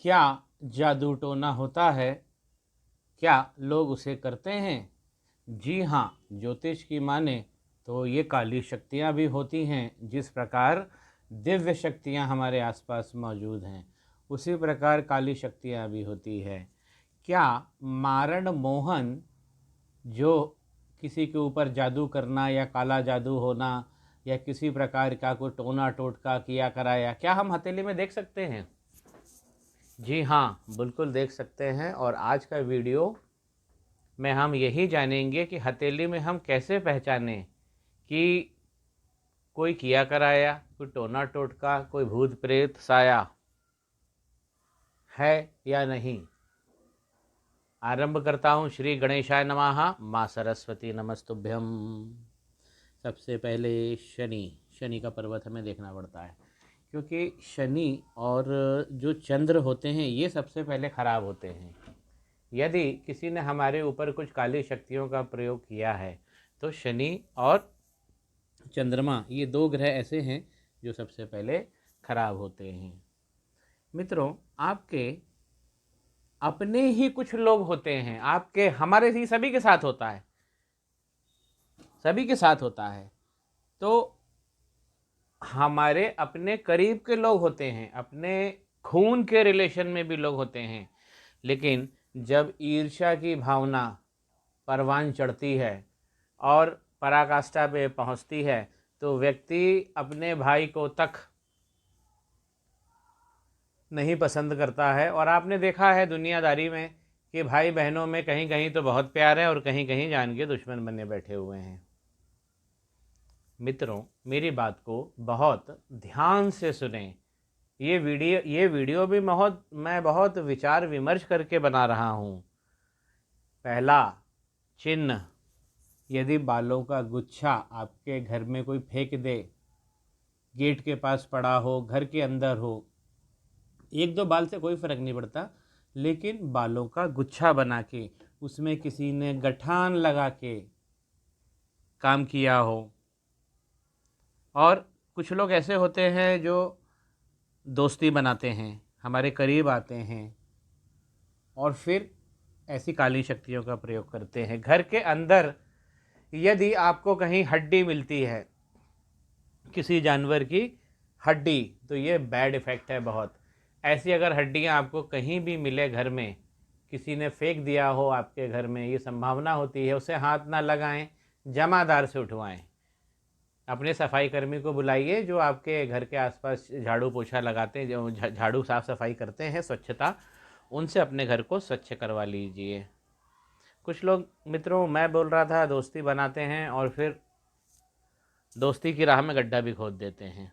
क्या जादू टोना होता है? क्या लोग उसे करते हैं? जी हाँ, ज्योतिष की माने तो ये काली शक्तियाँ भी होती हैं। जिस प्रकार दिव्य शक्तियाँ हमारे आसपास मौजूद हैं, उसी प्रकार काली शक्तियाँ भी होती है। क्या मारण मोहन, जो किसी के ऊपर जादू करना या काला जादू होना या किसी प्रकार का कोई टोना टोटका किया कराया, क्या हम हथेली में देख सकते हैं? जी हाँ, बिल्कुल देख सकते हैं। और आज का वीडियो में हम यही जानेंगे कि हथेली में हम कैसे पहचानें कि कोई किया कराया, कोई टोना टोटका, कोई भूत प्रेत साया है या नहीं। आरंभ करता हूँ। श्री गणेशाय नमः। माँ सरस्वती नमस्तुभ्यम। सबसे पहले शनि, शनि का पर्वत हमें देखना पड़ता है, क्योंकि शनि और जो चंद्र होते हैं ये सबसे पहले खराब होते हैं। यदि किसी ने हमारे ऊपर कुछ काली शक्तियों का प्रयोग किया है तो शनि और चंद्रमा, ये दो ग्रह ऐसे हैं जो सबसे पहले खराब होते हैं। मित्रों, आपके अपने ही कुछ लोग होते हैं, आपके हमारे ही सभी के साथ होता है, सभी के साथ होता है। तो हमारे अपने करीब के लोग होते हैं, अपने खून के रिलेशन में भी लोग होते हैं, लेकिन जब ईर्ष्या की भावना परवान चढ़ती है और पराकाष्ठा पे पहुंचती है तो व्यक्ति अपने भाई को तक नहीं पसंद करता है। और आपने देखा है दुनियादारी में कि भाई बहनों में कहीं कहीं तो बहुत प्यार है और कहीं कहीं जान के दुश्मन बने बैठे हुए हैं। मित्रों, मेरी बात को बहुत ध्यान से सुने। ये वीडियो भी मैं बहुत विचार विमर्श करके बना रहा हूँ। पहला चिन्ह, यदि बालों का गुच्छा आपके घर में कोई फेंक दे, गेट के पास पड़ा हो, घर के अंदर हो, एक दो बाल से कोई फ़र्क नहीं पड़ता, लेकिन बालों का गुच्छा बना के उसमें किसी ने गठान लगा के काम किया हो। और कुछ लोग ऐसे होते हैं जो दोस्ती बनाते हैं, हमारे करीब आते हैं और फिर ऐसी काली शक्तियों का प्रयोग करते हैं। घर के अंदर यदि आपको कहीं हड्डी मिलती है, किसी जानवर की हड्डी, तो ये बैड इफ़ेक्ट है बहुत। ऐसी अगर हड्डियां आपको कहीं भी मिले घर में, किसी ने फेंक दिया हो आपके घर में, ये संभावना होती है उसे हाथ ना लगाएं, जमादार से उठवाएं। अपने सफाई कर्मी को बुलाइए जो आपके घर के आसपास झाड़ू पोछा लगाते हैं, जो झाड़ू साफ सफाई करते हैं, स्वच्छता, उनसे अपने घर को स्वच्छ करवा लीजिए। कुछ लोग, मित्रों, मैं बोल रहा था, दोस्ती बनाते हैं और फिर दोस्ती की राह में गड्ढा भी खोद देते हैं।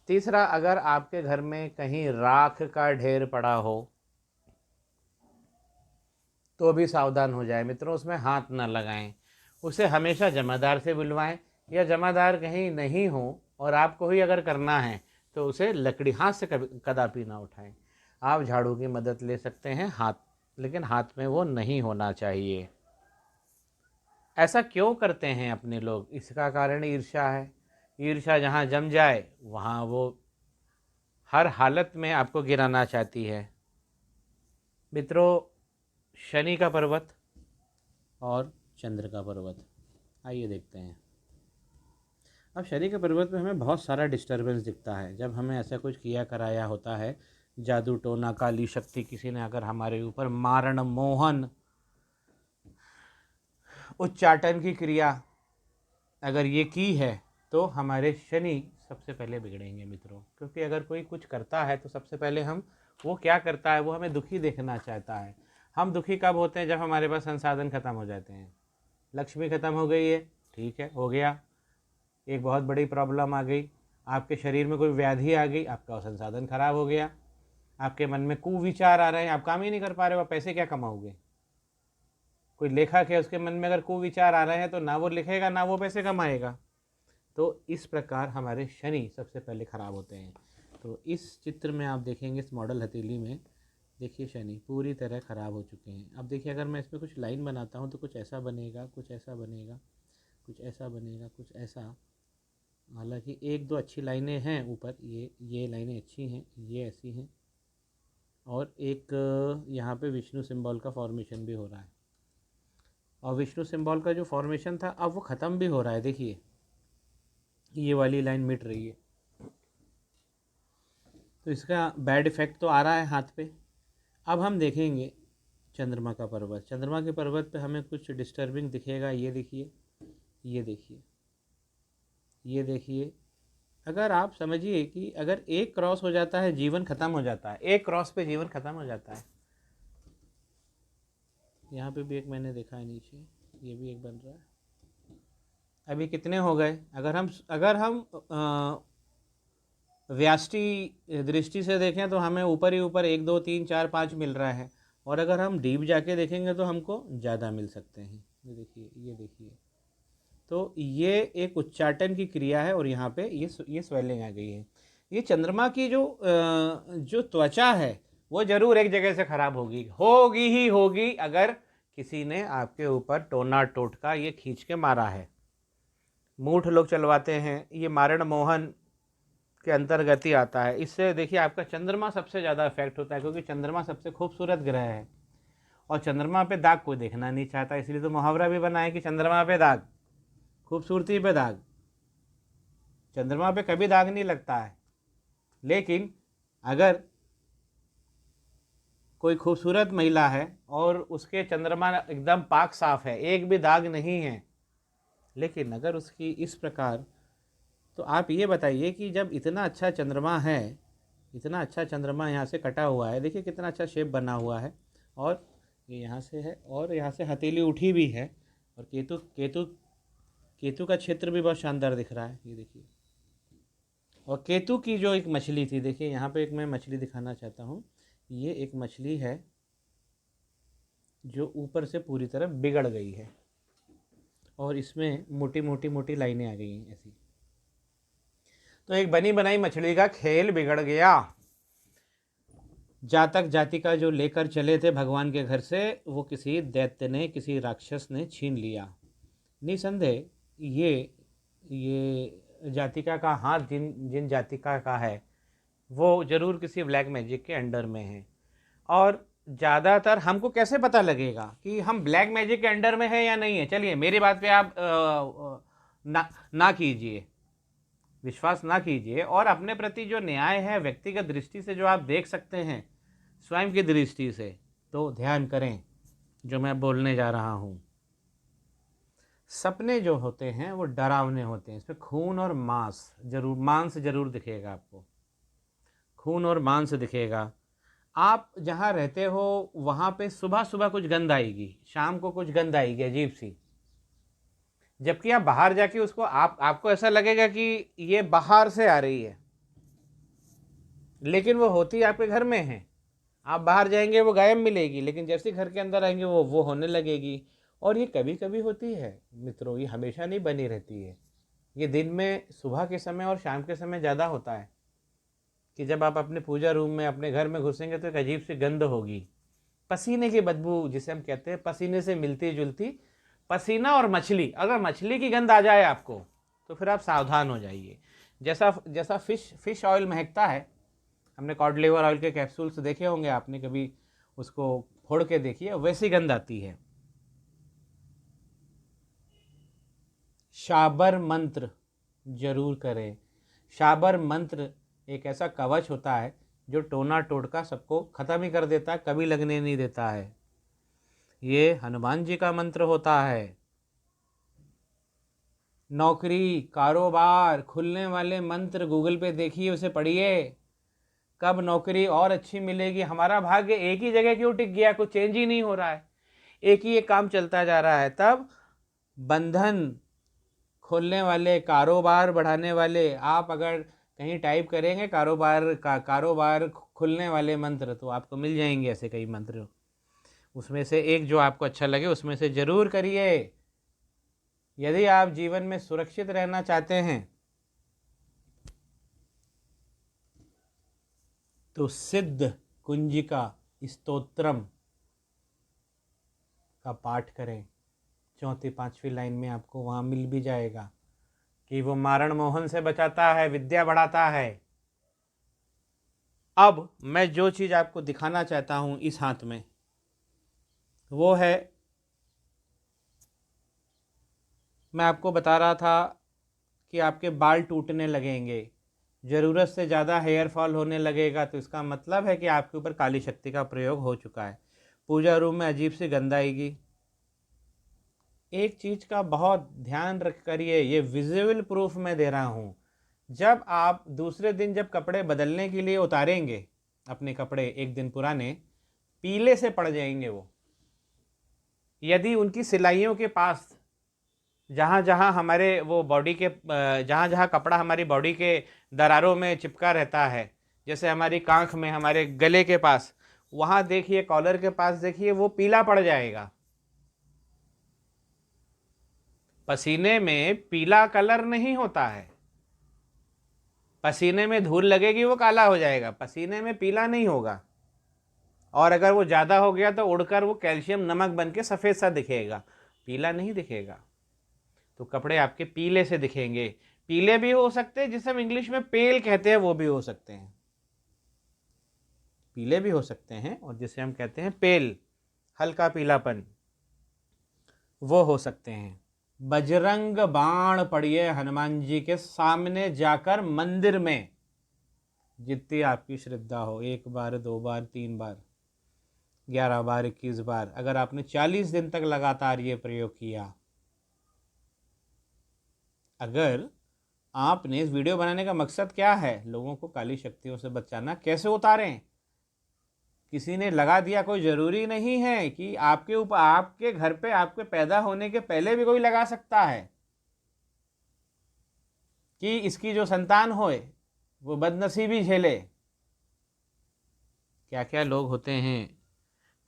तीसरा, अगर आपके घर में कहीं राख का ढेर पड़ा हो तो भी सावधान हो जाए मित्रों, उसमें हाथ न लगाएं। उसे हमेशा जमादार से बुलवाएं, या जमादार कहीं नहीं हो और आपको ही अगर करना है तो उसे लकड़ी हाथ से कदापि ना उठाएं। आप झाड़ू की मदद ले सकते हैं, हाथ, लेकिन हाथ में वो नहीं होना चाहिए। ऐसा क्यों करते हैं अपने लोग? इसका कारण ईर्ष्या है। ईर्ष्या जहाँ जम जाए वहाँ वो हर हालत में आपको गिराना चाहती है। मित्रों, शनि का पर्वत और चंद्र का पर्वत, आइए देखते हैं। अब शनि के पर्वत में हमें बहुत सारा डिस्टरबेंस दिखता है जब हमें ऐसा कुछ किया कराया होता है। जादू टोना, काली शक्ति, किसी ने अगर हमारे ऊपर मारण मोहन, उच्चाटन की क्रिया अगर ये की है तो हमारे शनि सबसे पहले बिगड़ेंगे मित्रों। क्योंकि अगर कोई कुछ करता है तो सबसे पहले हम, वो क्या करता है, वो हमें दुखी देखना चाहता है। हम दुखी कब होते हैं? जब हमारे पास संसाधन खत्म हो जाते हैं। लक्ष्मी खत्म हो गई है, ठीक है, हो गया, एक बहुत बड़ी प्रॉब्लम आ गई, आपके शरीर में कोई व्याधि आ गई, आपका संसाधन खराब हो गया, आपके मन में कुविचार आ रहे हैं, आप काम ही नहीं कर पा रहे हो, आप पैसे क्या कमाओगे? कोई लेखक है, उसके मन में अगर कुविचार आ रहे हैं तो ना वो लिखेगा ना वो पैसे कमाएगा। तो इस प्रकार हमारे शनि सबसे पहले खराब होते हैं। तो इस चित्र में आप देखेंगे, इस मॉडल हथेली में देखिए शनि पूरी तरह ख़राब हो चुके हैं। अब देखिए, अगर मैं इसमें कुछ लाइन बनाता हूँ तो कुछ ऐसा बनेगा, कुछ ऐसा बनेगा, कुछ ऐसा बनेगा, कुछ ऐसा। हालांकि एक दो अच्छी लाइनें हैं ऊपर, ये लाइनें अच्छी हैं, ये ऐसी हैं, और एक यहाँ पे विष्णु सिंबल का फॉर्मेशन भी हो रहा है। और विष्णु सिंबल का जो फॉर्मेशन था अब वो ख़त्म भी हो रहा है। देखिए ये वाली लाइन मिट रही है, तो इसका बैड इफ़ेक्ट तो आ रहा है हाथ पे। अब हम देखेंगे चंद्रमा का पर्वत। चंद्रमा के पर्वत पे हमें कुछ डिस्टर्बिंग दिखेगा। ये देखिए, ये देखिए, ये देखिए। अगर आप समझिए कि अगर एक क्रॉस हो जाता है जीवन ख़त्म हो जाता है, एक क्रॉस पे जीवन ख़त्म हो जाता है। यहाँ पे भी एक मैंने देखा है नीचे, ये भी एक बन रहा है। अभी कितने हो गए? अगर हम व्याष्टि दृष्टि से देखें तो हमें ऊपर ही ऊपर 1 2 3 4 5 मिल रहा है, और अगर हम डीप जाके देखेंगे तो हमको ज़्यादा मिल सकते हैं। ये देखिए, ये देखिए। तो ये एक उच्चाटन की क्रिया है और यहाँ पे ये स्वेलिंग आ गई है। ये चंद्रमा की जो त्वचा है वो ज़रूर एक जगह से ख़राब होगी ही होगी, अगर किसी ने आपके ऊपर टोना टोटका ये खींच के मारा है। मूठ लोग चलवाते हैं, ये मारण मोहन के अंतर्गत ही आता है। इससे देखिए आपका चंद्रमा सबसे ज़्यादा इफेक्ट होता है, क्योंकि चंद्रमा सबसे खूबसूरत ग्रह है और चंद्रमा पे दाग कोई देखना नहीं चाहता। इसलिए तो मुहावरा भी बना है कि चंद्रमा पे दाग, खूबसूरती पे दाग। चंद्रमा पे कभी दाग नहीं लगता है, लेकिन अगर कोई खूबसूरत महिला है और उसके चंद्रमा एकदम पाक साफ है, एक भी दाग नहीं है, लेकिन अगर उसकी इस प्रकार, तो आप ये बताइए कि जब इतना अच्छा चंद्रमा है, इतना अच्छा चंद्रमा यहाँ से कटा हुआ है, देखिए कितना अच्छा शेप बना हुआ है, और ये यहाँ से है और यहाँ से हथेली उठी भी है, और केतु केतु केतु का क्षेत्र भी बहुत शानदार दिख रहा है। ये देखिए, और केतु की जो एक मछली थी, देखिए यहाँ पे एक मैं मछली दिखाना चाहता हूँ। ये एक मछली है जो ऊपर से पूरी तरह बिगड़ गई है और इसमें मोटी मोटी मोटी लाइनें आ गई हैं ऐसी। तो एक बनी बनाई मछली का खेल बिगड़ गया। जातक जातिका जो लेकर चले थे भगवान के घर से, वो किसी दैत्य ने, किसी राक्षस ने छीन लिया। निसंदेह ये जातिका का हाथ जिन जिन जातिका का है वो ज़रूर किसी ब्लैक मैजिक के अंडर में है। और ज़्यादातर हमको कैसे पता लगेगा कि हम ब्लैक मैजिक के अंडर में है या नहीं है? चलिए मेरी बात पे आप ना कीजिए, विश्वास ना कीजिए, और अपने प्रति जो न्याय है व्यक्तिगत दृष्टि से जो आप देख सकते हैं, स्वयं की दृष्टि से, तो ध्यान करें जो मैं बोलने जा रहा हूँ। सपने जो होते हैं वो डरावने होते हैं, इसमें खून और मांस जरूर दिखेगा आपको, खून और मांस दिखेगा। आप जहाँ रहते हो वहाँ पे सुबह सुबह कुछ गंध आएगी, शाम को कुछ गंध आएगी अजीब सी, जबकि आप बाहर जाके उसको आपको ऐसा लगेगा कि ये बाहर से आ रही है, लेकिन वो होती आपके घर में है। आप बाहर जाएंगे वो गायब मिलेगी, लेकिन जैसे घर के अंदर आएंगे वो होने लगेगी। और ये कभी कभी होती है मित्रों, ये हमेशा नहीं बनी रहती है। ये दिन में सुबह के समय और शाम के समय ज़्यादा होता है कि जब आप अपने पूजा रूम में अपने घर में घुसेंगे तो एक अजीब सी गंध होगी, पसीने की बदबू जिसे हम कहते हैं, पसीने से मिलती जुलती। पसीना और मछली, अगर मछली की गंध आ जाए आपको तो फिर आप सावधान हो जाइए। जैसा जैसा फिश ऑयल महकता है, हमने कॉड लिवर ऑयल के कैप्सूल्स देखे होंगे आपने कभी, उसको फोड़ के देखिए, वैसी गंध आती है। शाबर मंत्र जरूर करें। शाबर मंत्र एक ऐसा कवच होता है जो टोना टोटका सबको ख़त्म ही कर देता है, कभी लगने नहीं देता है। ये हनुमान जी का मंत्र होता है। नौकरी कारोबार खुलने वाले मंत्र गूगल पे देखिए, उसे पढ़िए, कब नौकरी और अच्छी मिलेगी। हमारा भाग्य एक ही जगह क्यों टिक गया, कुछ चेंज ही नहीं हो रहा है, एक ही एक काम चलता जा रहा है। तब बंधन खोलने वाले, कारोबार बढ़ाने वाले, आप अगर कहीं टाइप करेंगे कारोबार खुलने वाले मंत्र, तो आपको मिल जाएंगे ऐसे कई मंत्र। उसमें से एक जो आपको अच्छा लगे उसमें से ज़रूर करिए। यदि आप जीवन में सुरक्षित रहना चाहते हैं तो सिद्ध कुंजिका स्तोत्रम का पाठ करें। 4-5वीं लाइन में आपको वहाँ मिल भी जाएगा कि वो मारण मोहन से बचाता है, विद्या बढ़ाता है। अब मैं जो चीज़ आपको दिखाना चाहता हूँ इस हाथ में, वो है, मैं आपको बता रहा था कि आपके बाल टूटने लगेंगे, ज़रूरत से ज़्यादा हेयर फॉल होने लगेगा, तो इसका मतलब है कि आपके ऊपर काली शक्ति का प्रयोग हो चुका है। पूजा रूम में अजीब सी गंध आएगी। एक चीज़ का बहुत ध्यान रख करिए, ये विजुअल प्रूफ मैं दे रहा हूँ। जब आप दूसरे दिन जब कपड़े बदलने के लिए उतारेंगे अपने कपड़े, एक दिन पुराने, पीले से पड़ जाएंगे वो। यदि उनकी सिलाइयों के पास, जहाँ जहाँ हमारे वो बॉडी के, जहाँ जहाँ कपड़ा हमारी बॉडी के दरारों में चिपका रहता है, जैसे हमारी कांख में, हमारे गले के पास, वहाँ देखिए, कॉलर के पास देखिए, वो पीला पड़ जाएगा। पसीने में पीला कलर नहीं होता है। पसीने में धूल लगेगी वो काला हो जाएगा, पसीने में पीला नहीं होगा। और अगर वो ज़्यादा हो गया तो उड़कर वो कैल्शियम नमक बन के सफ़ेद सा दिखेगा, पीला नहीं दिखेगा। तो कपड़े आपके पीले से दिखेंगे। पीले भी हो सकते हैं, जिसे हम इंग्लिश में पेल कहते हैं, वो भी हो सकते हैं। पीले भी हो सकते हैं, और जिसे हम कहते हैं पेल, हल्का पीलापन, वो हो सकते हैं। बजरंग बाण पढ़िए हनुमान जी के सामने जाकर मंदिर में, जितनी आपकी श्रद्धा हो, 1 बार 2 बार 3 बार 11 बार 21 बार, अगर आपने 40 दिन तक लगातार ये प्रयोग किया, अगर आपने, इस वीडियो बनाने का मकसद क्या है, लोगों को काली शक्तियों से बचाना, कैसे उतारें। किसी ने लगा दिया, कोई ज़रूरी नहीं है कि आपके ऊपर, आपके घर पे, आपके पैदा होने के पहले भी कोई लगा सकता है कि इसकी जो संतान होए वो बदनसीबी झेले। क्या क्या लोग होते हैं।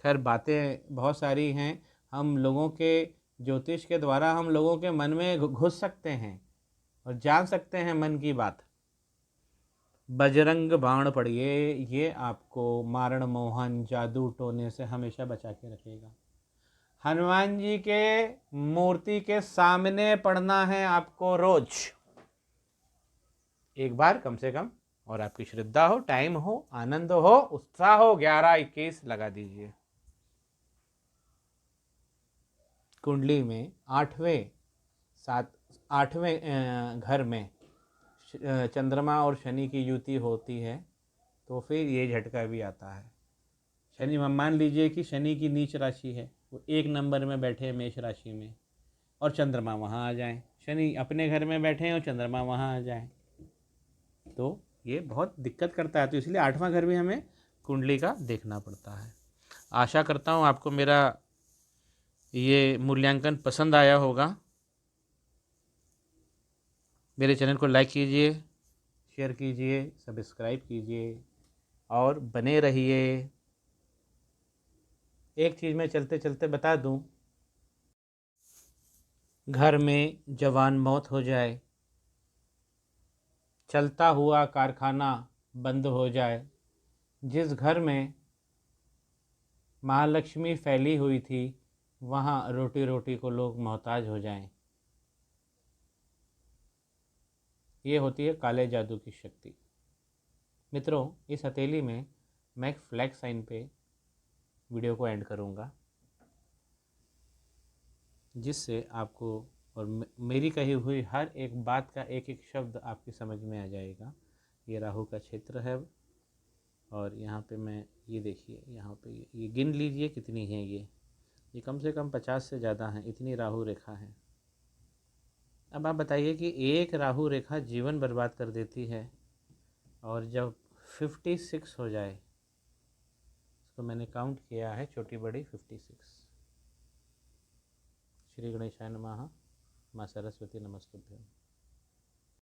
खैर, बातें बहुत सारी हैं, हम लोगों के ज्योतिष के द्वारा हम लोगों के मन में घुस सकते हैं और जान सकते हैं मन की बात। बजरंग बाण पढ़िए, ये आपको मारण मोहन जादू टोने से हमेशा बचा के रखेगा। हनुमान जी के मूर्ति के सामने पढ़ना है आपको रोज, 1 बार कम से कम, और आपकी श्रद्धा हो, टाइम हो, आनंद हो, उत्साह हो, 11-21 लगा दीजिए। कुंडली में 8वें घर में चंद्रमा और शनि की युति होती है, तो फिर ये झटका भी आता है। शनि, मान लीजिए कि शनि की नीच राशि है, वो 1 नंबर में बैठे हैं मेष राशि में, और चंद्रमा वहाँ आ जाए, शनि अपने घर में बैठे हैं और चंद्रमा वहाँ आ जाए, तो ये बहुत दिक्कत करता है। तो इसलिए 8वां घर भी हमें कुंडली का देखना पड़ता है। आशा करता हूँ आपको मेरा ये मूल्यांकन पसंद आया होगा। मेरे चैनल को लाइक कीजिए, शेयर कीजिए, सब्सक्राइब कीजिए और बने रहिए। एक चीज़ मैं चलते चलते बता दूं, घर में जवान मौत हो जाए, चलता हुआ कारखाना बंद हो जाए, जिस घर में महालक्ष्मी फैली हुई थी, वहाँ रोटी रोटी को लोग मोहताज हो जाएं, ये होती है काले जादू की शक्ति। मित्रों, इस हथेली में मैं एक फ्लैग साइन पे वीडियो को एंड करूँगा, जिससे आपको और मेरी कही हुई हर एक बात का एक एक शब्द आपकी समझ में आ जाएगा। ये राहु का क्षेत्र है, और यहाँ पे मैं, ये देखिए, यहाँ पे ये गिन लीजिए कितनी है, ये कम से कम 50 से ज़्यादा हैं, इतनी राहु रेखा है। अब आप बताइए कि एक राहु रेखा जीवन बर्बाद कर देती है, और जब 56 हो जाए, इसको मैंने काउंट किया है, छोटी बड़ी 56। श्री गणेशाय नमः। माँ सरस्वती नमस्तुभ्यं।